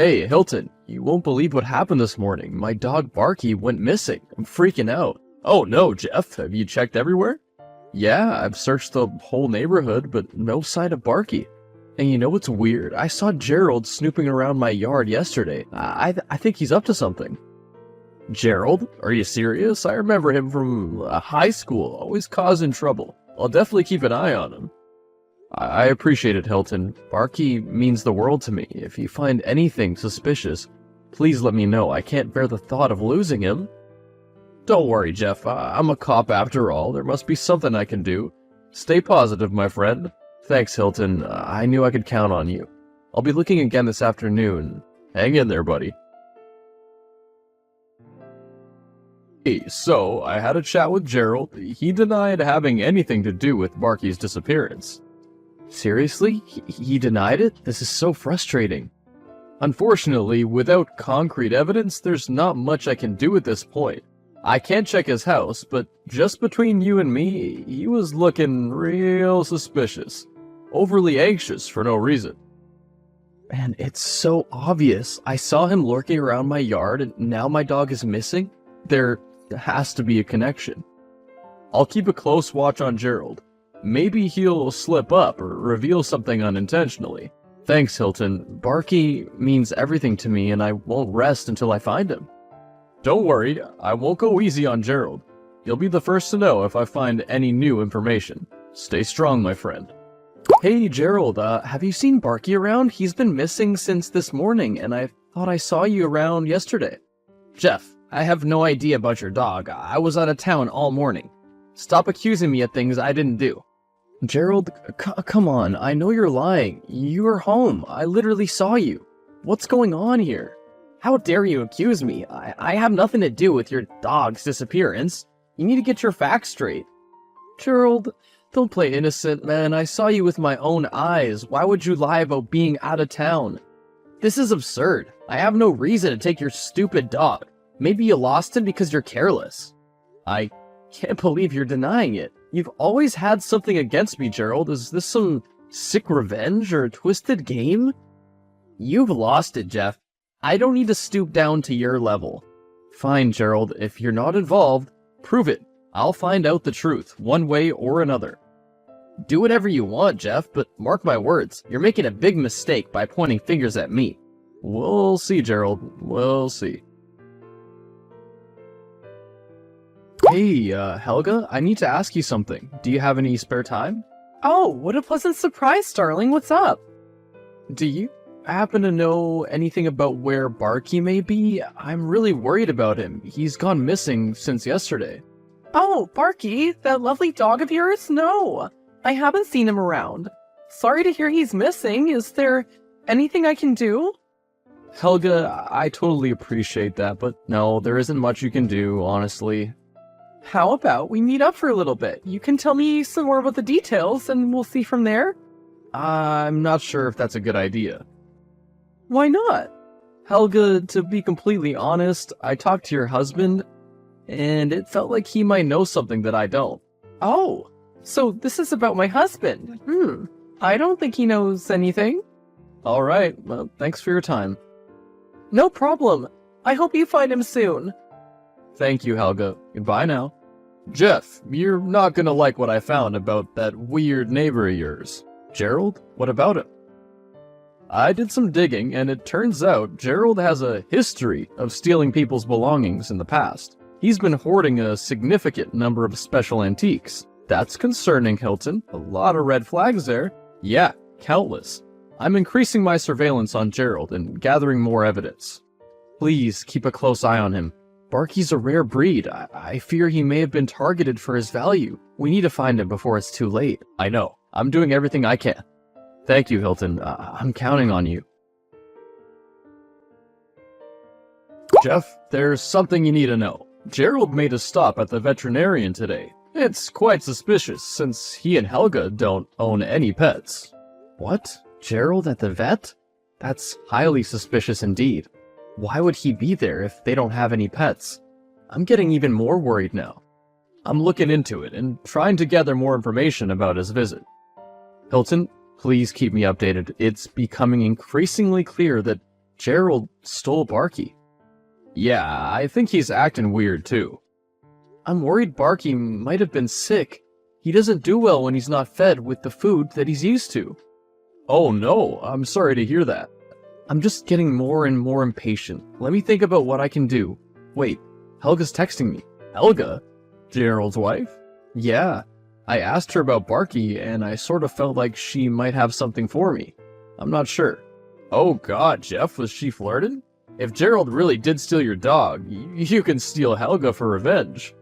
Hey, Hilton, you won't believe what happened this morning. My dog Barky went missing. I'm freaking out. Oh no, Jeff, have you checked everywhere? Yeah, I've searched the whole neighborhood, but no sign of Barky. And you know what's weird? I saw Gerald snooping around my yard yesterday. I think he's up to something. Gerald? Are you serious? I remember him from high school, always causing trouble. I'll definitely keep an eye on him. I appreciate it, Hilton. Barky means the world to me. If you find anything suspicious, please let me know. I can't bear the thought of losing him. Don't worry, Jeff. I'm a cop after all. There must be something I can do. Stay positive, my friend. Thanks, Hilton. I knew I could count on you. I'll be looking again this afternoon. Hang in there, buddy. Hey, so I had a chat with Gerald. He denied having anything to do with Barky's disappearance. Seriously? He denied it? This is so frustrating. Unfortunately, without concrete evidence, there's not much I can do at this point. I can't check his house, but just between you and me, he was looking real suspicious. Overly anxious for no reason. Man, it's so obvious. I saw him lurking around my yard, and now my dog is missing. There has to be a connection. I'll keep a close watch on Gerald. Maybe he'll slip up or reveal something unintentionally. Thanks, Hilton. Barky means everything to me, and I won't rest until I find him. Don't worry, I won't go easy on Gerald. You'll be the first to know if I find any new information. Stay strong, my friend. Hey, Gerald, have you seen Barky around? He's been missing since this morning, and I thought I saw you around yesterday. Jeff, I have no idea about your dog. I was out of town all morning. Stop accusing me of things I didn't do. Gerald, come on, I know you're lying. You were home. I literally saw you. What's going on here? How dare you accuse me? I have nothing to do with your dog's disappearance. You need to get your facts straight. Gerald, don't play innocent, man. I saw you with my own eyes. Why would you lie about being out of town? This is absurd. I have no reason to take your stupid dog. Maybe you lost him because you're careless. I can't believe you're denying it. You've always had something against me, Gerald. Is this some sick revenge or a twisted game? You've lost it, Jeff. I don't need to stoop down to your level. Fine, Gerald. If you're not involved, prove it. I'll find out the truth, one way or another. Do whatever you want, Jeff, but mark my words, you're making a big mistake by pointing fingers at me. We'll see, Gerald. We'll see. Hey, Helga, I need to ask you something. Do you have any spare time? Oh, what a pleasant surprise, darling. What's up? Do you happen to know anything about where Barky may be? I'm really worried about him. He's gone missing since yesterday. Oh, Barky, that lovely dog of yours? No, I haven't seen him around. Sorry to hear he's missing. Is there anything I can do? Helga, I totally appreciate that, but no, there isn't much you can do, honestly. How about we meet up for a little bit? You can tell me some more about the details, and we'll see from there. I'm not sure if that's a good idea. Why not? Helga, to be completely honest, I talked to your husband, and it felt like he might know something that I don't. Oh, so this is about my husband. I don't think he knows anything. Alright, well, thanks for your time. No problem. I hope you find him soon. Thank you, Helga. Goodbye now. Jeff, you're not gonna like what I found about that weird neighbor of yours. Gerald, what about him? I did some digging, and it turns out Gerald has a history of stealing people's belongings in the past. He's been hoarding a significant number of special antiques. That's concerning, Hilton. A lot of red flags there. Yeah, countless. I'm increasing my surveillance on Gerald and gathering more evidence. Please keep a close eye on him. Barky's a rare breed. I fear he may have been targeted for his value. We need to find him before it's too late. I know. I'm doing everything I can. Thank you, Hilton. I'm counting on you. Jeff, there's something you need to know. Gerald made a stop at the veterinarian today. It's quite suspicious, since he and Helga don't own any pets. What? Gerald at the vet? That's highly suspicious indeed. Why would he be there if they don't have any pets? I'm getting even more worried now. I'm looking into it and trying to gather more information about his visit. Hilton, please keep me updated. It's becoming increasingly clear that Gerald stole Barky. Yeah, I think he's acting weird too. I'm worried Barky might have been sick. He doesn't do well when he's not fed with the food that he's used to. Oh no, I'm sorry to hear that. I'm just getting more and more impatient. Let me think about what I can do. Wait, Helga's texting me. Helga? Gerald's wife? Yeah. I asked her about Barky, and I sort of felt like she might have something for me. I'm not sure. Oh god, Jeff, was she flirting? If Gerald really did steal your dog, you can steal Helga for revenge.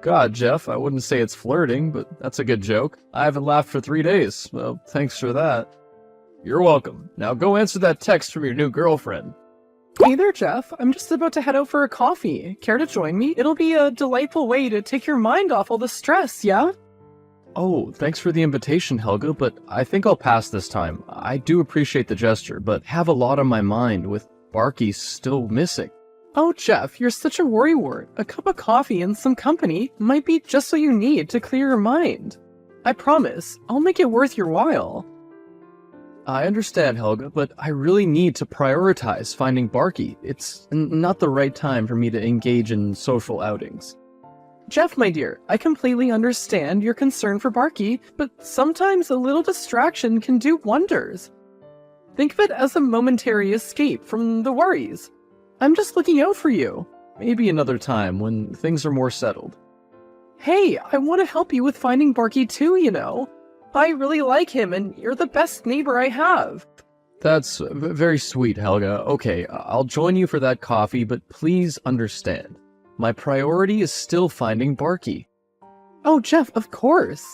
God, Jeff, I wouldn't say it's flirting, but that's a good joke. I haven't laughed for 3 days. Well, thanks for that. You're welcome. Now go answer that text from your new girlfriend. Hey there, Jeff. I'm just about to head out for a coffee. Care to join me? It'll be a delightful way to take your mind off all the stress, yeah? Oh, thanks for the invitation, Helga, but I think I'll pass this time. I do appreciate the gesture, but have a lot on my mind with Barky still missing. Oh, Jeff, you're such a worrywart. A cup of coffee and some company might be just what you need to clear your mind. I promise, I'll make it worth your while. I understand, Helga, but I really need to prioritize finding Barky. It's not the right time for me to engage in social outings. Jeff, my dear, I completely understand your concern for Barky, but sometimes a little distraction can do wonders. Think of it as a momentary escape from the worries. I'm just looking out for you. Maybe another time when things are more settled. Hey, I want to help you with finding Barky too, you know. I really like him, and you're the best neighbor I have. That's very sweet, Helga. Okay, I'll join you for that coffee, but please understand. My priority is still finding Barky. Oh, Jeff, of course.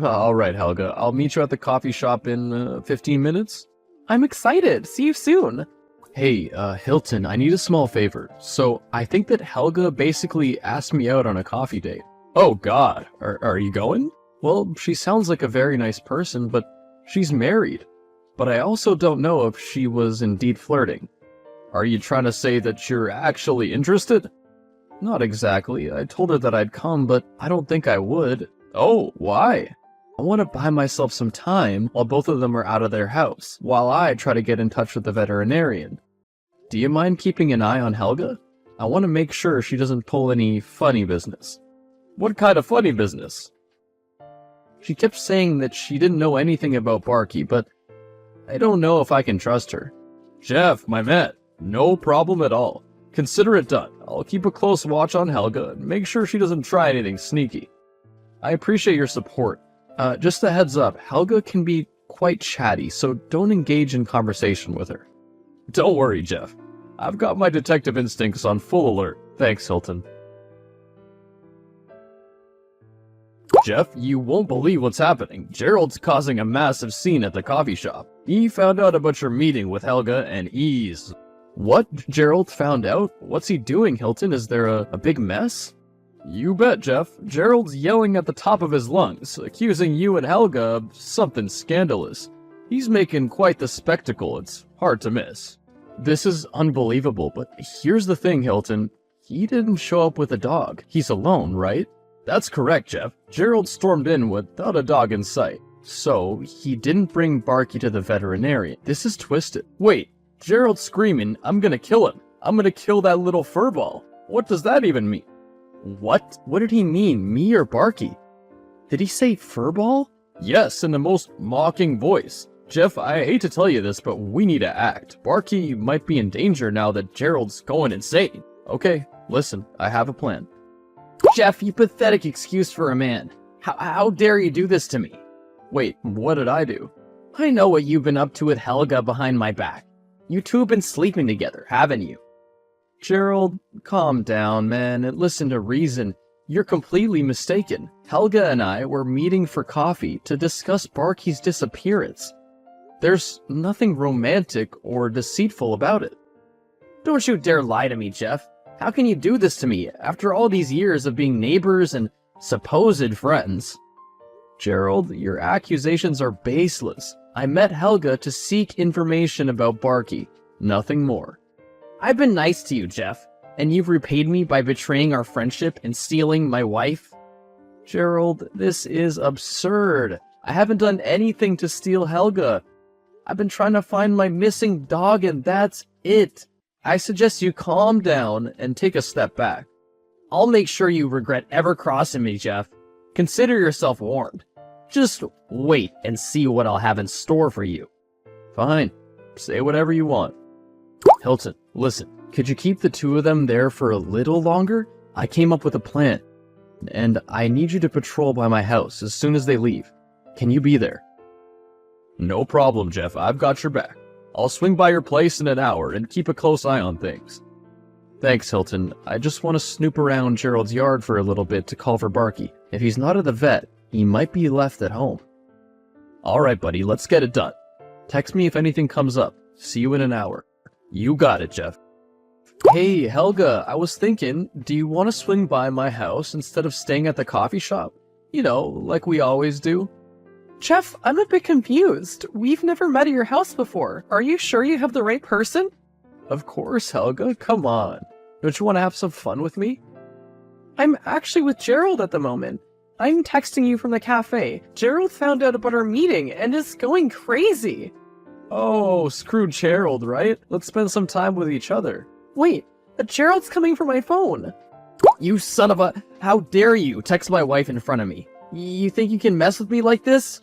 All right, Helga. I'll meet you at the coffee shop in 15 minutes. I'm excited. See you soon. Hey, Hilton, I need a small favor. So, I think that Helga basically asked me out on a coffee date. Oh god, are you going? Well, she sounds like a very nice person, but she's married. But I also don't know if she was indeed flirting. Are you trying to say that you're actually interested? Not exactly. I told her that I'd come, but I don't think I would. Oh, why? I want to buy myself some time while both of them are out of their house, while I try to get in touch with the veterinarian. Do you mind keeping an eye on Helga? I want to make sure she doesn't pull any funny business. What kind of funny business? She kept saying that she didn't know anything about Barky, but I don't know if I can trust her. Jeff, my man, no problem at all. Consider it done. I'll keep a close watch on Helga and make sure she doesn't try anything sneaky. I appreciate your support. Just a heads up, Helga can be quite chatty, so don't engage in conversation with her. Don't worry, Jeff. I've got my detective instincts on full alert. Thanks, Hilton. Jeff, you won't believe what's happening. Gerald's causing a massive scene at the coffee shop. He found out about your meeting with Helga, and he's... What? Gerald found out? What's he doing, Hilton? Is there a big mess? You bet, Jeff. Gerald's yelling at the top of his lungs, accusing you and Helga of something scandalous. He's making quite the spectacle. It's hard to miss. This is unbelievable, but here's the thing, Hilton. He didn't show up with a dog. He's alone, right? That's correct, Jeff. Gerald stormed in without a dog in sight. So, he didn't bring Barky to the veterinarian. This is twisted. Wait, Gerald's screaming, I'm gonna kill him. I'm gonna kill that little furball. What does that even mean? What? What did he mean, me or Barky? Did he say furball? Yes, in the most mocking voice. Jeff, I hate to tell you this, but we need to act. Barky might be in danger now that Gerald's going insane. Okay, listen, I have a plan. Jeff, you pathetic excuse for a man. How dare you do this to me? Wait, what did I do? I know what you've been up to with Helga behind my back. You two have been sleeping together, haven't you? Gerald, calm down, man, and listen to reason. You're completely mistaken. Helga and I were meeting for coffee to discuss Barky's disappearance. There's nothing romantic or deceitful about it. Don't you dare lie to me, Jeff. How can you do this to me after all these years of being neighbors and supposed friends? Gerald, your accusations are baseless. I met Helga to seek information about Barky, nothing more. I've been nice to you, Jeff, and you've repaid me by betraying our friendship and stealing my wife? Gerald, this is absurd. I haven't done anything to steal Helga. I've been trying to find my missing dog and that's it. I suggest you calm down and take a step back. I'll make sure you regret ever crossing me, Jeff. Consider yourself warned. Just wait and see what I'll have in store for you. Fine. Say whatever you want. Hilton, listen. Could you keep the two of them there for a little longer? I came up with a plan. And I need you to patrol by my house as soon as they leave. Can you be there? No problem, Jeff. I've got your back. I'll swing by your place in an hour and keep a close eye on things. Thanks, Hilton. I just want to snoop around Gerald's yard for a little bit to call for Barky. If he's not at the vet, he might be left at home. Alright, buddy, let's get it done. Text me if anything comes up. See you in an hour. You got it, Jeff. Hey, Helga, I was thinking, do you want to swing by my house instead of staying at the coffee shop? You know, like we always do. Jeff, I'm a bit confused. We've never met at your house before. Are you sure you have the right person? Of course, Helga, come on. Don't you want to have some fun with me? I'm actually with Gerald at the moment. I'm texting you from the cafe. Gerald found out about our meeting and is going crazy. Oh, screw Gerald, right? Let's spend some time with each other. Wait, Gerald's coming for my phone. You son of a... How dare you text my wife in front of me? You think you can mess with me like this?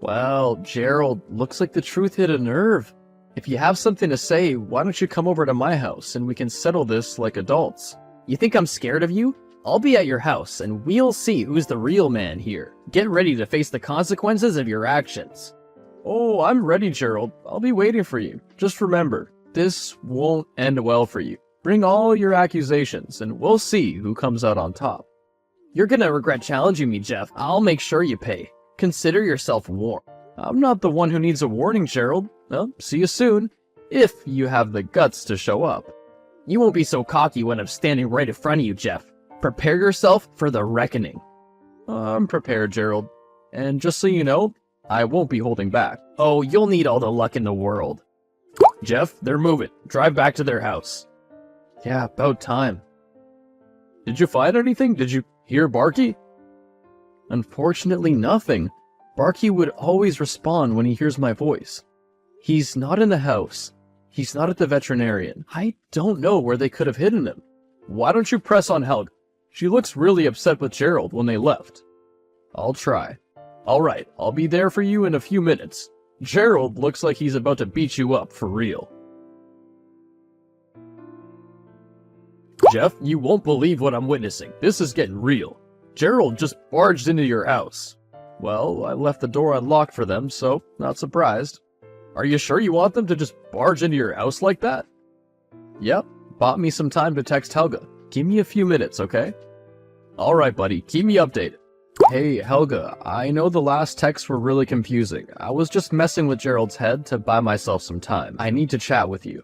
Well, Gerald, looks like the truth hit a nerve. If you have something to say, why don't you come over to my house and we can settle this like adults? You think I'm scared of you? I'll be at your house and we'll see who's the real man here. Get ready to face the consequences of your actions. Oh, I'm ready, Gerald. I'll be waiting for you. Just remember, this won't end well for you. Bring all your accusations and we'll see who comes out on top. You're gonna regret challenging me, Jeff. I'll make sure you pay. Consider yourself warned. I'm not the one who needs a warning, Gerald. Well, see you soon. If you have the guts to show up. You won't be so cocky when I'm standing right in front of you, Jeff. Prepare yourself for the reckoning. I'm prepared, Gerald. And just so you know, I won't be holding back. Oh, you'll need all the luck in the world. Jeff, they're moving. Drive back to their house. Yeah, about time. Did you find anything? Did you hear Barky? Unfortunately, nothing. Barky would always respond when he hears my voice. He's not in the house. He's not at the veterinarian. I don't know where they could have hidden him. Why don't you press on Helga? She looks really upset with Gerald when they left. I'll try. Alright, I'll be there for you in a few minutes. Gerald looks like he's about to beat you up for real. Jeff, you won't believe what I'm witnessing. This is getting real. Gerald just barged into your house. Well, I left the door unlocked for them, so not surprised. Are you sure you want them to just barge into your house like that? Yep, bought me some time to text Helga. Give me a few minutes, okay? Alright, buddy, keep me updated. Hey, Helga, I know the last texts were really confusing. I was just messing with Gerald's head to buy myself some time. I need to chat with you.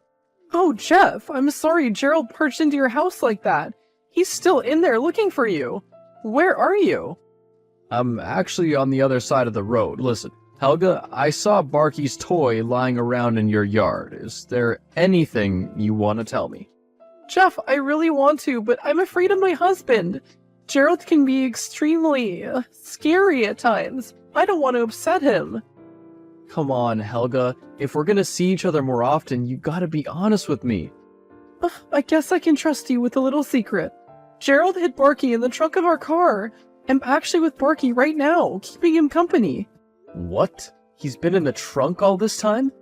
Oh, Jeff, I'm sorry Gerald barged into your house like that. He's still in there looking for you. Where are you? I'm actually on the other side of the road. Listen, Helga, I saw Barky's toy lying around in your yard. Is there anything you want to tell me? Jeff, I really want to, but I'm afraid of my husband. Gerald can be extremely scary at times. I don't want to upset him. Come on, Helga. If we're gonna see each other more often, you gotta be honest with me. I guess I can trust you with a little secret. Gerald hid Barky in the trunk of our car. I'm actually with Barky right now, keeping him company. What? He's been in the trunk all this time?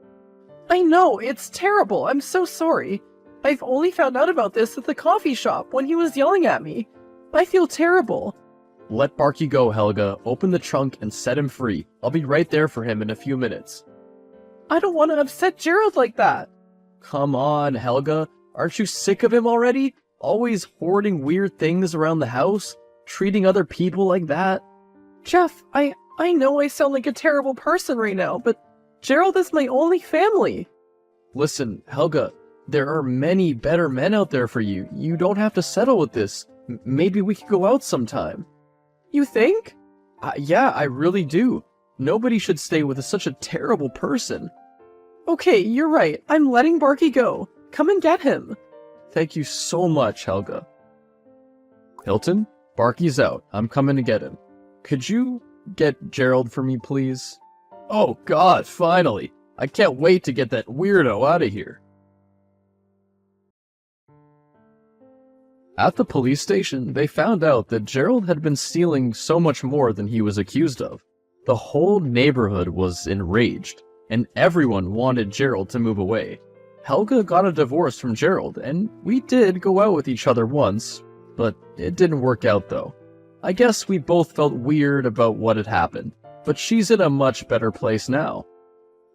I know, it's terrible. I'm so sorry. I've only found out about this at the coffee shop when he was yelling at me. I feel terrible. Let Barky go, Helga. Open the trunk and set him free. I'll be right there for him in a few minutes. I don't want to upset Gerald like that. Come on, Helga. Aren't you sick of him already? Always hoarding weird things around the house? Treating other people like that? Jeff, I know I sound like a terrible person right now, but Gerald is my only family. Listen, Helga, there are many better men out there for you. You don't have to settle with this. Maybe we could go out sometime. You think? Yeah, I really do. Nobody should stay with such a terrible person. Okay, you're right. I'm letting Barky go. Come and get him. Thank you so much, Helga. Hilton, Barky's out. I'm coming to get him. Could you get Gerald for me, please? Oh god, finally! I can't wait to get that weirdo out of here. At the police station, they found out that Gerald had been stealing so much more than he was accused of. The whole neighborhood was enraged, and everyone wanted Gerald to move away. Helga got a divorce from Gerald, and we did go out with each other once, but it didn't work out though. I guess we both felt weird about what had happened, but she's in a much better place now.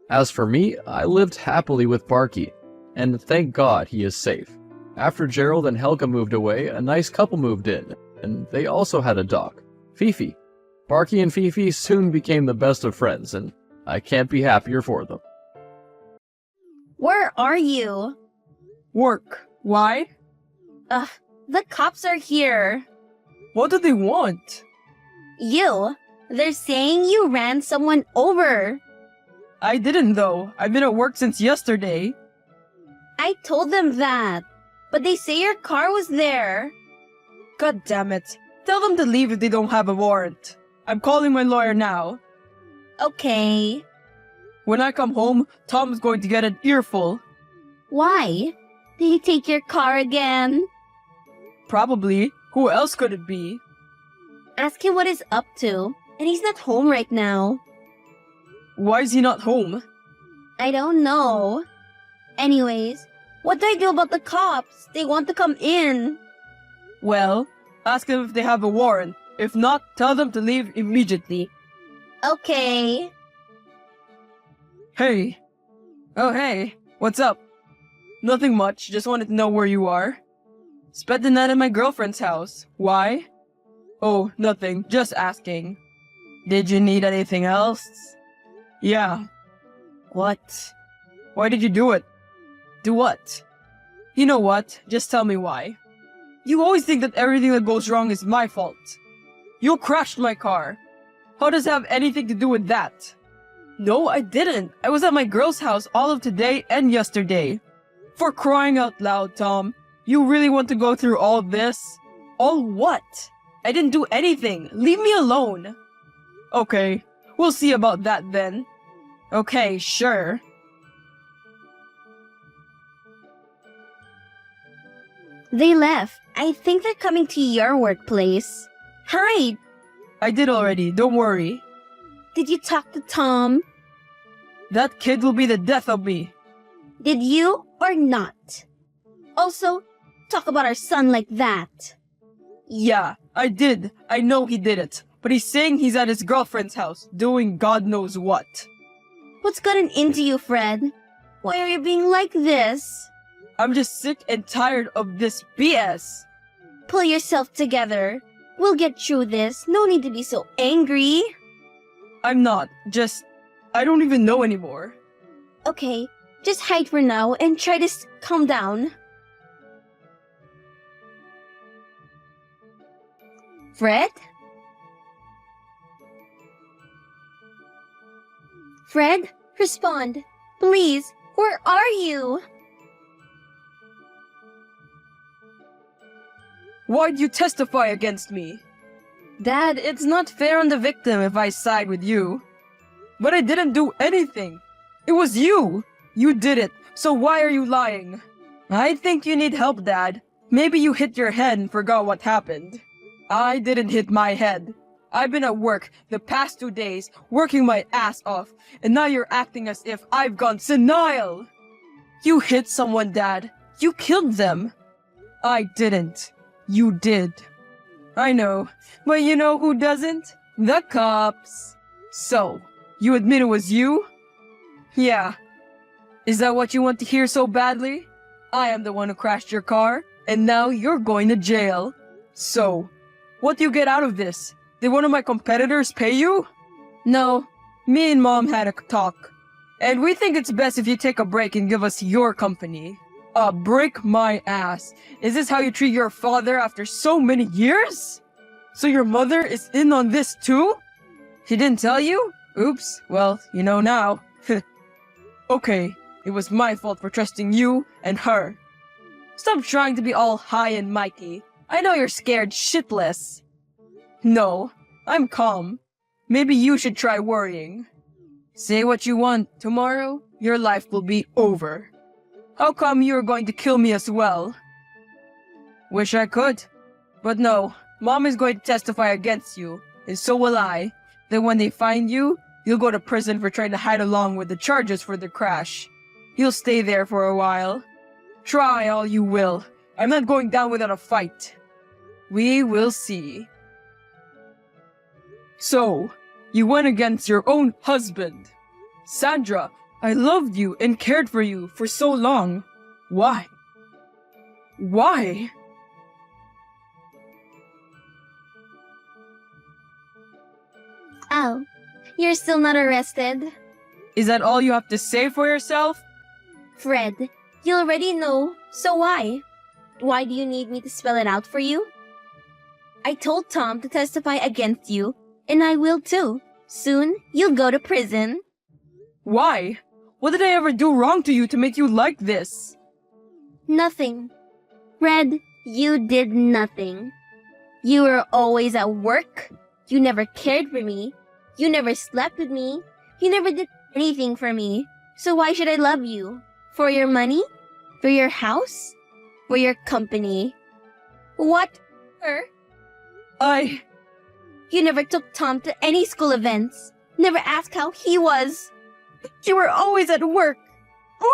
As for me, I lived happily with Barky, and thank God he is safe. After Gerald and Helga moved away, a nice couple moved in, and they also had a dog, Fifi. Barky and Fifi soon became the best of friends, and I can't be happier for them. Where are you? Work. Why? The cops are here. What do they want? You. They're saying you ran someone over. I didn't though. I've been at work since yesterday. I told them that, but they say your car was there. God damn it. Tell them to leave if they don't have a warrant. I'm calling my lawyer now. Okay. When I come home, Tom's going to get an earful. Why? Did he take your car again? Probably. Who else could it be? Ask him what he's up to, and he's not home right now. Why is he not home? I don't know. Anyways, what do I do about the cops? They want to come in. Well, ask them if they have a warrant. If not, tell them to leave immediately. Okay. Hey. Oh, hey. What's up? Nothing much. Just wanted to know where you are. Spent the night at my girlfriend's house. Why? Oh, nothing. Just asking. Did you need anything else? Yeah. What? Why did you do it? Do what? You know what? Just tell me why. You always think that everything that goes wrong is my fault. You crashed my car. How does it have anything to do with that? No, I didn't. I was at my girl's house all of today and yesterday. For crying out loud, Tom. You really want to go through all this? All what? I didn't do anything. Leave me alone. Okay, we'll see about that then. Okay, sure. They left. I think they're coming to your workplace. Hurry! I did already, don't worry. Did you talk to Tom? That kid will be the death of me. Did you or not? Also, talk about our son like that. Yeah, I did. I know he did it. But he's saying he's at his girlfriend's house, doing God knows what. What's gotten into you, Fred? Why are you being like this? I'm just sick and tired of this BS. Pull yourself together. We'll get through this. No need to be so angry. I'm not. I don't even know anymore. Okay, just hide for now and try to calm down. Fred? Fred, respond. Please, where are you? Why'd you testify against me? Dad, it's not fair on the victim if I side with you. But I didn't do anything. It was you. You did it, so why are you lying? I think you need help, Dad. Maybe you hit your head and forgot what happened. I didn't hit my head. I've been at work the past 2 days, working my ass off, and now you're acting as if I've gone senile. You hit someone, Dad. You killed them. I didn't. You did. I know, but you know who doesn't? The cops. So, you admit it was you? Yeah. Is that what you want to hear so badly? I am the one who crashed your car, and now you're going to jail. So, what do you get out of this? Did one of my competitors pay you? No, me and Mom had a talk. And we think it's best if you take a break and give us your company. Break my ass. Is this how you treat your father after so many years? So your mother is in on this too? She didn't tell you? Oops, well, you know now. Okay, it was my fault for trusting you and her. Stop trying to be all high and mighty. I know you're scared shitless. No, I'm calm. Maybe you should try worrying. Say what you want. Tomorrow, your life will be over. How come you are going to kill me as well? Wish I could. But no, Mom is going to testify against you, and so will I. Then when they find you, you'll go to prison for trying to hide along with the charges for the crash. You'll stay there for a while. Try all you will. I'm not going down without a fight. We will see. So, you went against your own husband. Sandra, I loved you and cared for you for so long. Why? Why? Oh, you're still not arrested? Is that all you have to say for yourself? Fred, you already know, so why? Why do you need me to spell it out for you? I told Tom to testify against you, and I will too. Soon, you'll go to prison. Why? What did I ever do wrong to you to make you like this? Nothing. Fred, you did nothing. You were always at work. You never cared for me. You never slept with me. You never did anything for me. So why should I love you? For your money? For your house? For your company? What? You never took Tom to any school events. Never asked how he was. You were always at work.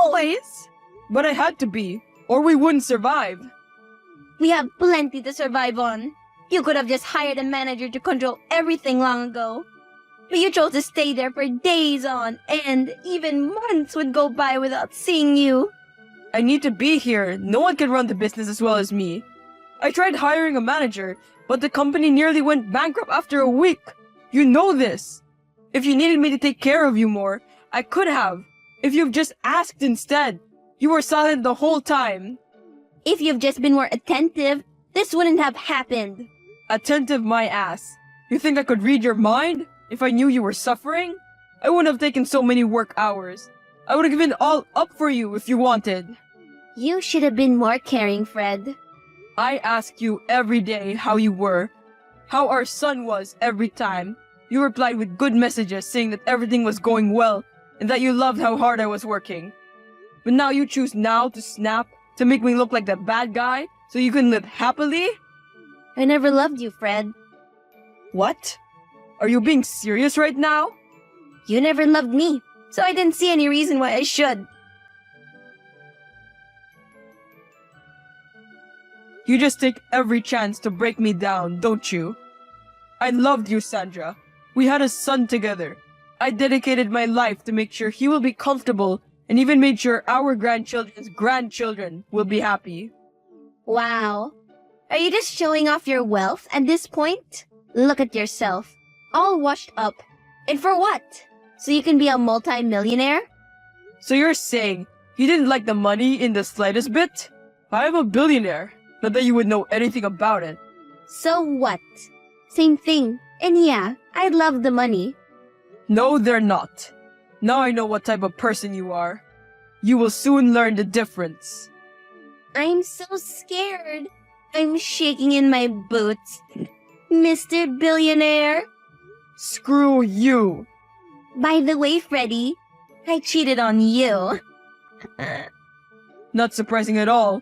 Always. But I had to be, or we wouldn't survive. We have plenty to survive on. You could have just hired a manager to control everything long ago. But you chose to stay there for days on end. Even months would go by without seeing you. I need to be here. No one can run the business as well as me. I tried hiring a manager, but the company nearly went bankrupt after a week. You know this. If you needed me to take care of you more, I could have. If you've just asked instead. You were silent the whole time. If you've just been more attentive, this wouldn't have happened. Attentive my ass. You think I could read your mind? If I knew you were suffering? I wouldn't have taken so many work hours. I would have given all up for you if you wanted. You should have been more caring, Fred. I ask you every day how you were, how our son was every time. You replied with good messages saying that everything was going well and that you loved how hard I was working. But now you choose now to snap, to make me look like the bad guy so you can live happily? I never loved you, Fred. What? Are you being serious right now? You never loved me, so I didn't see any reason why I should. You just take every chance to break me down, don't you? I loved you, Sandra. We had a son together. I dedicated my life to make sure he will be comfortable and even made sure our grandchildren's grandchildren will be happy. Wow. Are you just showing off your wealth at this point? Look at yourself. All washed up. And for what? So you can be a multi-millionaire? So you're saying you didn't like the money in the slightest bit? I'm a billionaire. Not that you would know anything about it. So what? Same thing. And yeah, I love the money. No, they're not. Now I know what type of person you are. You will soon learn the difference. I'm so scared. I'm shaking in my boots. Mr. Billionaire. Screw you. By the way, Freddy, I cheated on you. Not surprising at all.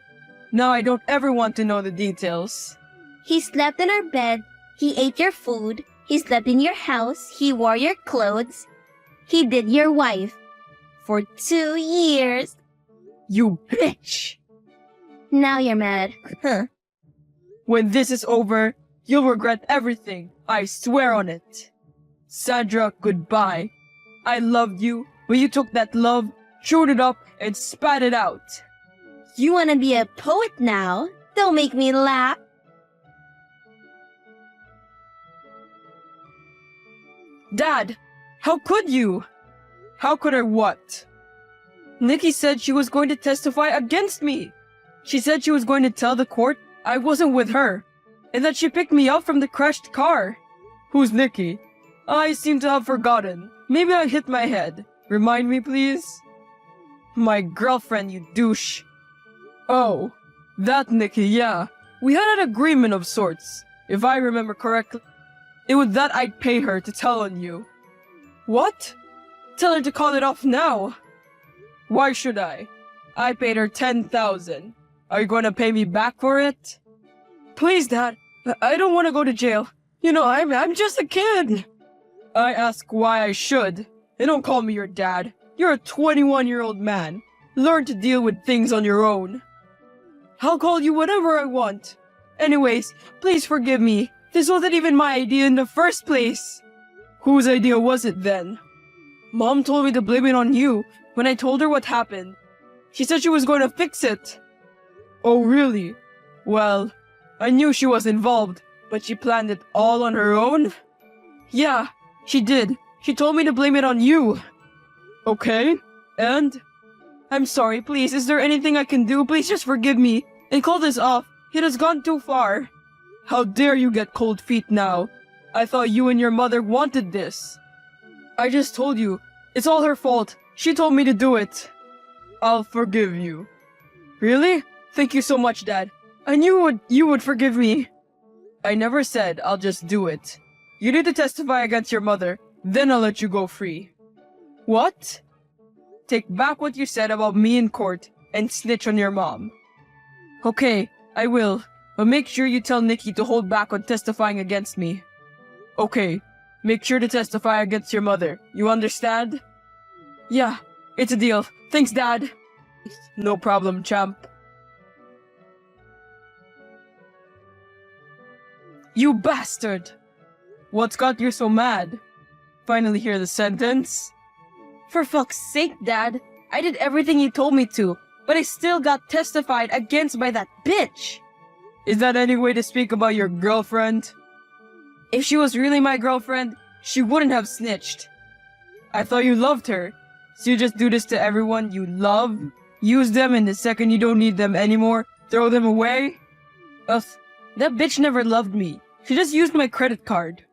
Now I don't ever want to know the details. He slept in our bed. He ate your food. He slept in your house. He wore your clothes. He did your wife. For 2 years. You bitch! Now you're mad. Huh. When this is over, you'll regret everything. I swear on it. Sandra, goodbye. I loved you, but you took that love, chewed it up, and spat it out. You wanna be a poet now? Don't make me laugh. Dad, how could you? How could I what? Nikki said she was going to testify against me. She said she was going to tell the court I wasn't with her, and that she picked me up from the crashed car. Who's Nikki? I seem to have forgotten. Maybe I hit my head. Remind me, please? My girlfriend, you douche. Oh, that Nikki, yeah. We had an agreement of sorts. If I remember correctly, it was that I'd pay her to tell on you. What? Tell her to call it off now. Why should I? I paid her 10,000. Are you going to pay me back for it? Please, Dad. I don't want to go to jail. You know, I'm just a kid. I ask why I should. And don't call me your dad. You're a 21-year-old man. Learn to deal with things on your own. I'll call you whatever I want. Anyways, please forgive me. This wasn't even my idea in the first place. Whose idea was it then? Mom told me to blame it on you when I told her what happened. She said she was going to fix it. Oh, really? Well, I knew she was involved, but she planned it all on her own? Yeah, she did. She told me to blame it on you. Okay, and? I'm sorry, please, is there anything I can do? Please just forgive me and call this off. It has gone too far. How dare you get cold feet now? I thought you and your mother wanted this. I just told you, it's all her fault. She told me to do it. I'll forgive you. Really? Thank you so much, Dad. I knew you would forgive me. I never said I'll just do it. You need to testify against your mother, then I'll let you go free. What? Take back what you said about me in court and snitch on your mom. Okay, I will, but make sure you tell Nikki to hold back on testifying against me. Okay, make sure to testify against your mother. You understand? Yeah, it's a deal. Thanks, Dad. No problem, champ. You bastard! What's got you so mad? Finally hear the sentence? For fuck's sake, Dad. I did everything you told me to, but I still got testified against by that bitch. Is that any way to speak about your girlfriend? If she was really my girlfriend, she wouldn't have snitched. I thought you loved her, so you just do this to everyone you love? Use them and the second you don't need them anymore, throw them away? Ugh, that bitch never loved me. She just used my credit card.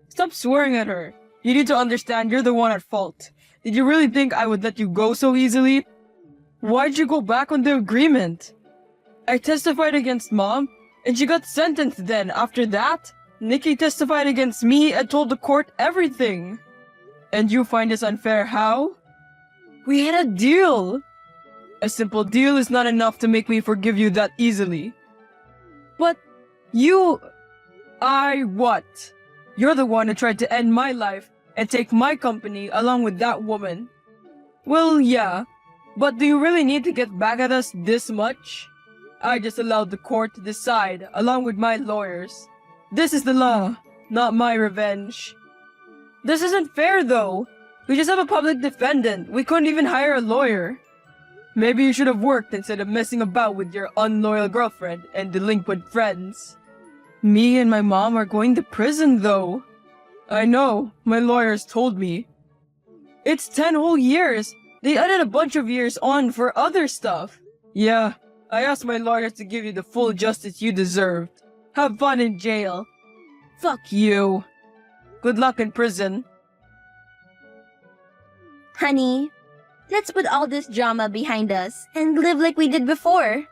Stop swearing at her. You need to understand you're the one at fault. Did you really think I would let you go so easily? Why'd you go back on the agreement? I testified against Mom, and she got sentenced then. After that, Nikki testified against me and told the court everything. And you find this unfair how? We had a deal. A simple deal is not enough to make me forgive you that easily. But you... what? You're the one who tried to end my life and take my company along with that woman. Well, yeah, but do you really need to get back at us this much? I just allowed the court to decide along with my lawyers. This is the law, not my revenge. This isn't fair though. We just have a public defendant. We couldn't even hire a lawyer. Maybe you should have worked instead of messing about with your unloyal girlfriend and delinquent friends. Me and my mom are going to prison though. I know, my lawyers told me. It's 10 whole years. They added a bunch of years on for other stuff. Yeah, I asked my lawyers to give you the full justice you deserved. Have fun in jail. Fuck you. Good luck in prison. Honey, let's put all this drama behind us and live like we did before.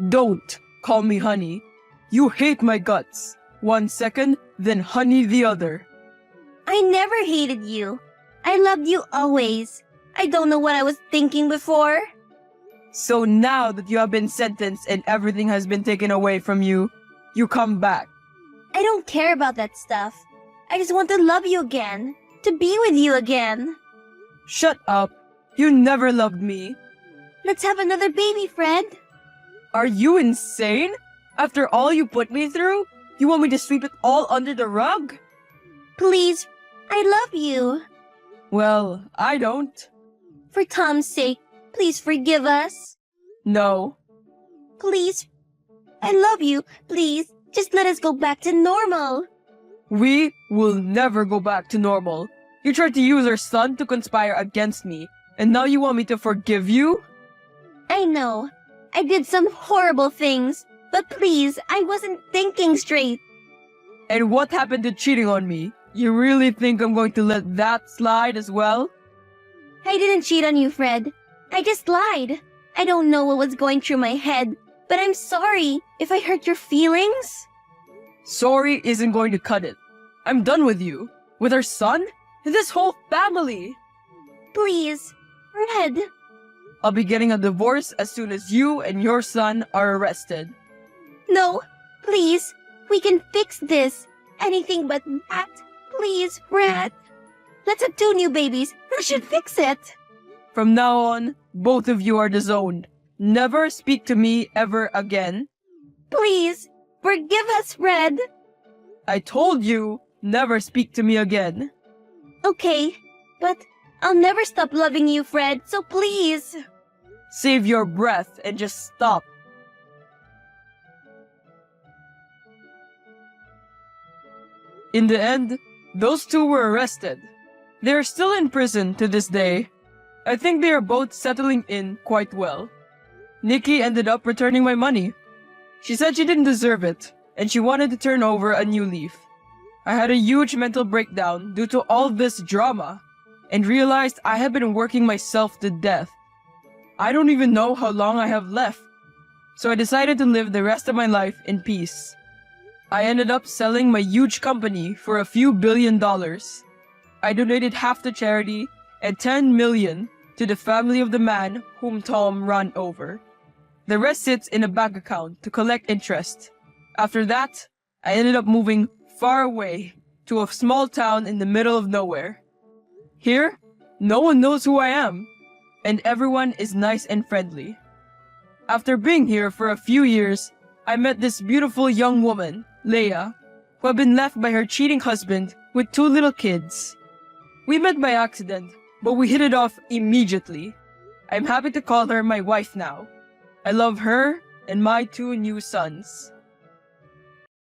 Don't call me honey. You hate my guts. 1 second, then honey the other. I never hated you. I loved you always. I don't know what I was thinking before. So now that you have been sentenced and everything has been taken away from you, you come back. I don't care about that stuff. I just want to love you again. To be with you again. Shut up. You never loved me. Let's have another baby, Fred. Are you insane? After all you put me through, you want me to sweep it all under the rug? Please, I love you. Well, I don't. For Tom's sake, please forgive us. No. Please. I love you. Please, just let us go back to normal. We will never go back to normal. You tried to use our son to conspire against me, and now you want me to forgive you? I know. I did some horrible things, but please, I wasn't thinking straight. And what happened to cheating on me? You really think I'm going to let that slide as well? I didn't cheat on you, Fred. I just lied. I don't know what was going through my head, but I'm sorry if I hurt your feelings. Sorry isn't going to cut it. I'm done with you. With our son? And this whole family. Please, Red. I'll be getting a divorce as soon as you and your son are arrested. No, please. We can fix this. Anything but that. Please, Red. Let's have 2 new babies. That should fix it. From now on, both of you are disowned. Never speak to me ever again. Please, forgive us, Red. I told you, never speak to me again. Okay, but I'll never stop loving you, Fred, so please. Save your breath and just stop. In the end, those 2 were arrested. They are still in prison to this day. I think they are both settling in quite well. Nikki ended up returning my money. She said she didn't deserve it, and she wanted to turn over a new leaf. I had a huge mental breakdown due to all this drama, and realized I had been working myself to death. I don't even know how long I have left, so I decided to live the rest of my life in peace. I ended up selling my huge company for a few $1 billion. I donated half to charity and $10 million to the family of the man whom Tom ran over. The rest sits in a bank account to collect interest. After that, I ended up moving far away to a small town in the middle of nowhere. Here, no one knows who I am, and everyone is nice and friendly. After being here for a few years, I met this beautiful young woman, Leia, who had been left by her cheating husband with 2 little kids. We met by accident, but we hit it off immediately. I'm happy to call her my wife now. I love her and my 2 new sons.